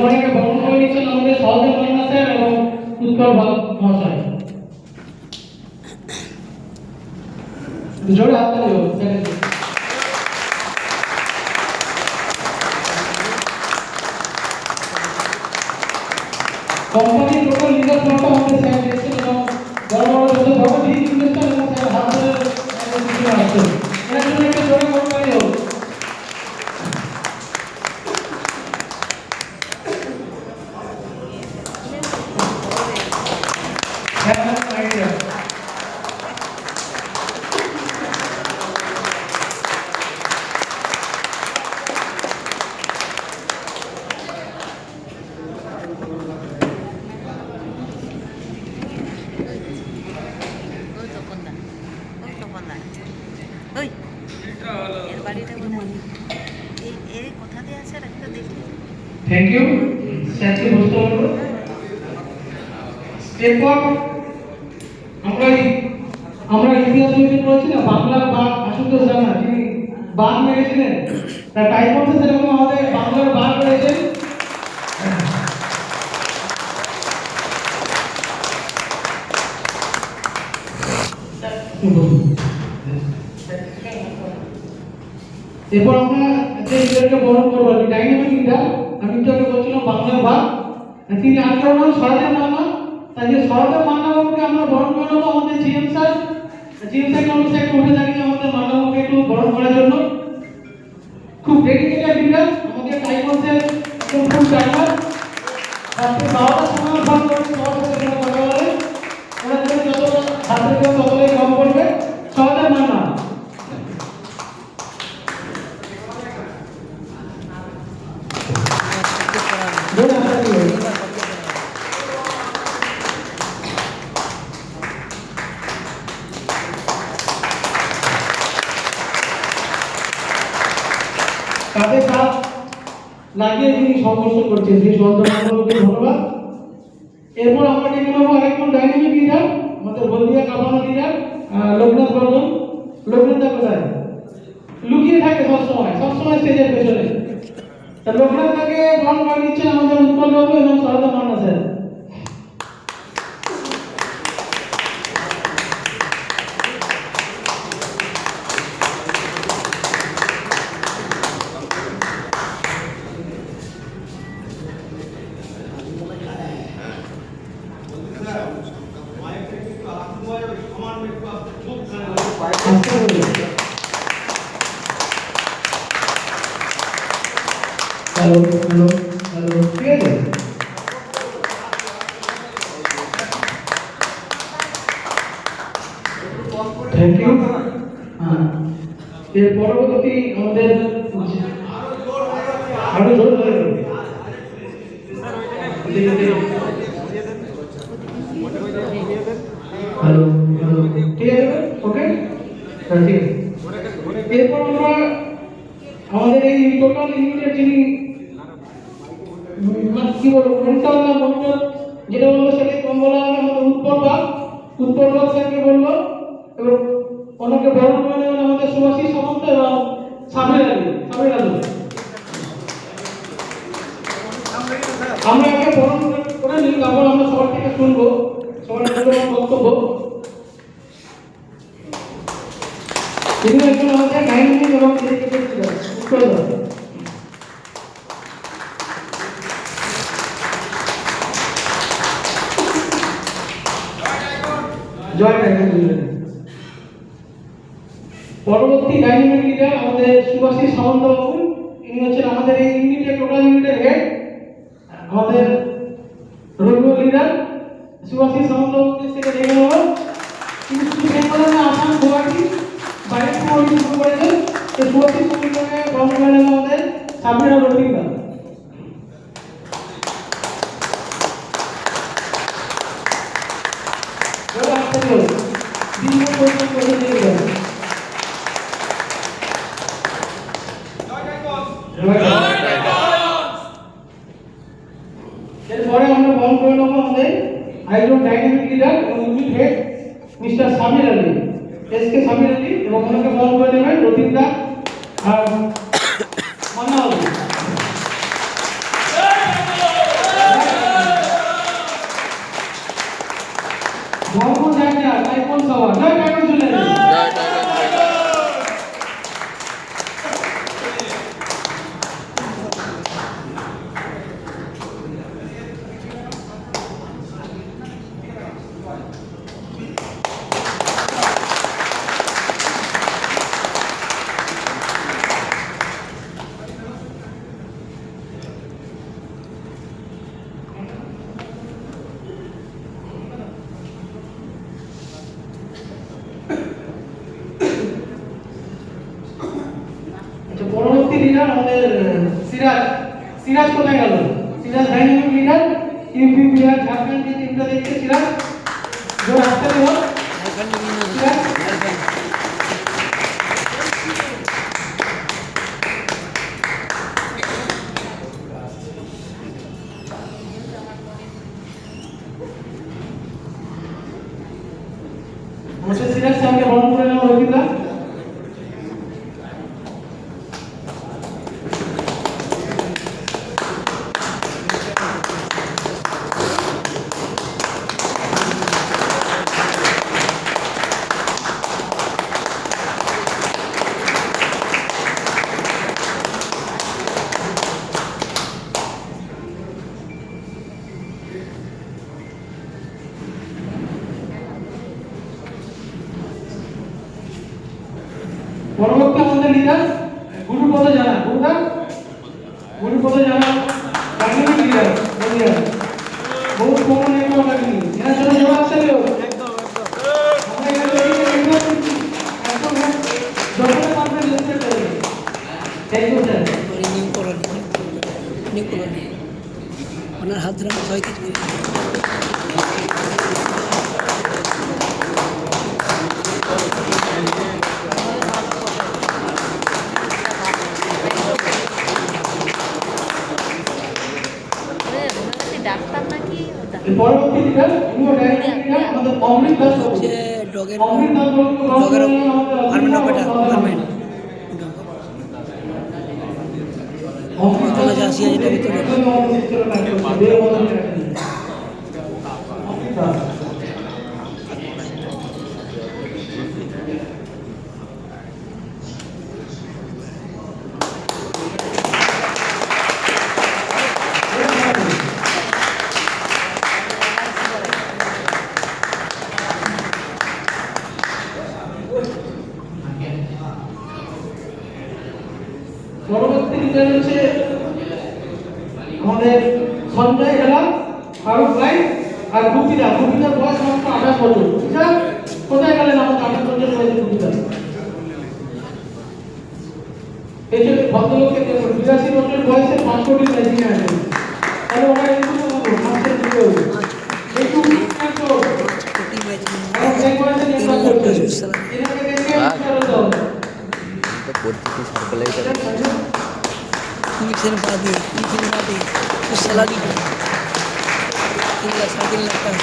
অনেকে বরণ করে নিচ্ছেন আমাদের সহদেব মান্না স্যার এবং উৎপল মহাশয়। জোরে হাত তালি হোক স্যারের। কোম্পানির টোটাল লিডার ফ্লোটা আমাদের স্যার দেখছেন এবং বড় বড় যত বড় ঠিক ইনভেস্টর এবং স্যার হাত ধরে আসছেন। এর জন্য একটা জোরে কোম্পানি হোক। থ্যাংক ইউ স্যারকে বলতে বলবো। এরপর আমরা ইতিহাস বইতে পড়েছি না, বাংলার বাঘ আশুতোষ রানা যিনি বাঘ মেরেছিলেন, তার টাইপসে সেরকম আমাদের বাংলার বাঘ রয়েছেন। এরপর আমরা যে লিডারকে বরণ করবো, ডাইনামিক লিডার, আমি একটু আগে বলছিলাম বাংলার বাঘ, তিনি আর কেউ নন সহদেব মান্না। তাই যে সহদেব মান্না বাবুকে আমরা বরণ করে নেবো আমাদের জিএম স্যার। জিএম স্যারকে অনুসারে একটু উঠে দাঁড়িয়ে আমাদের মান্না বাবুকে একটু বরণ করার জন্য। খুব ডেডিকেটেড লিডার, আমাদের টাইমসের একদম ফুল টাইমার। রাত্রে 12টার সময় ফোন করে সবার সাথে কথা বলে, ওরা যদি যত হাতের কেউ ততটাই কম করবে। সহদেব মান্না কাঁধে কাঁধ লাগিয়ে যিনি সংঘর্ষ করছেন সেই সহদেবকে ধন্যবাদ। এরপর আমরা ডেকে নেবো আরেকজন ডাইনামিক লিডার, আমাদের হলদিয়া কাপানো লিডার লোকনাথ বর্ধন। লোকনাথ কোথায় লুকিয়ে থাকে সবসময় স্টেজের পেছনে। তা লোকনাথকে বরণ করে নিচ্ছেন আমাদের উৎপল বাবু এবং Sahadev Manna sir. Hello hello hello, ঠিক আছে। Thank you. এর পরবর্তী আমাদের আরো জোর ধরে হ্যালো হ্যালো, ঠিক আছে ওকে ঠিক আছে। এরপর আমরা আমাদের এই টোটাল ইউনিটের যিনি কি বলবো মনিটর যেটা বলবো সেটাই কম বলা হবে, আমাদের উৎপল বাগ স্যারকে বলবো এবং ওনাকে বরণ করে নেবেন আমাদের সুভাষী সামন্ত এবং সাবির আলী। আমরা আগে বরণ করে নিই, তারপর আমরা সবার থেকে শুনবো সবার মূল্যবান বক্তব্য। তিনি একজন আমাদের ডাইনামিক এবং ডেডিকেটেড লিডার উৎপল বাগ। জয় টাইগার লিডার। পরবর্তী ডাইনামিক লিডার আমাদের সুভাষী সামন্ত বাবু, ইনি হচ্ছেন আমাদের এই ইউনিটের টোটাল ইউনিটের হেড, আমাদের রোড লিডার সুভাষী সামন্ত বাবুকে থেকে দেখে নেব। তিনি শুধু বেঙ্গল না, আসাম গুয়াহাটি বাইরে থেকে শুরু করেছেন। তো সুভাষী সামন্তকে বরণ করে নেব আমাদের সাবিরা রোডিংদা। এরপরে আমরা বরণ করে নেবো আমাদের আরেকজন ডাইনামিক লিডার এবং unit head mister Samir Ali, SK Samir Ali, এবং ওনাকে বরণ করে নেবেন রতিনদা আর মান্না। লিডার আমাদের সিরাজ। সিরাজ কোথায় গেল? Siraj dynamic leader UP Bihar Jharkhand যে টিমটা দেখছে সিরাজ जो আসতে দেব সিরাজ। मुझे सीरियस से हमके बॉल पूरे ना होगी था পরবর্তী আমাদের লিডার গুরুপদ জানা। গুরুপদ জানা ডাইনামিক লিডার বলিয়া বহুত কমন একটা লাগনি এর জন্য জবাব আসছে আমরা এখানে একদম যখন আপনাদের লিস্টে চলে thank you sir. New colony ওনার হাত ধরে আমরা সবাইকে ডাক্তার নাকি পরবর্তী লিডার ইনিও ডাইনামিক লিডার আমাদের অমৃত দাস বাবু। যে ডগের অমৃত দাস বাবুকে ডগের ফার্মেন্ট অপারেটর ফার্মেন্ট অমৃত দাস যে আসিয়া যেটা ভিতরে অমৃত দাস পরবর্তী লিডার হচ্ছে আমাদের সঞ্জয় হেলা, ফারুক ভাই আর গুপিদা। গুপিদার বয়স মাত্র 28 বছর। ঠিক আছে, কোথায় গেলেন আমাদের 28 বছর বয়সের গুপিদা? এই যে ভদ্রলোককে দেখুন 82 বছর বয়সে 500টি ম্যাচিং আছে। তাহলে ওরা একটু বলবো মাসের ভিডিও একটু একটু প্রতি ম্যাচ আর চেক করেছেন তিন এটা লাখ করতে টাকা সালামি এটাকে দেখে ইনস্টাল দাও পরিচিতি সার্কেলে ইঞ্জেকশন পা দিয়ে ইঞ্জেকশন পা দিয়ে তো স্যালারি 3 লাখ 3.5 লাখ টাকা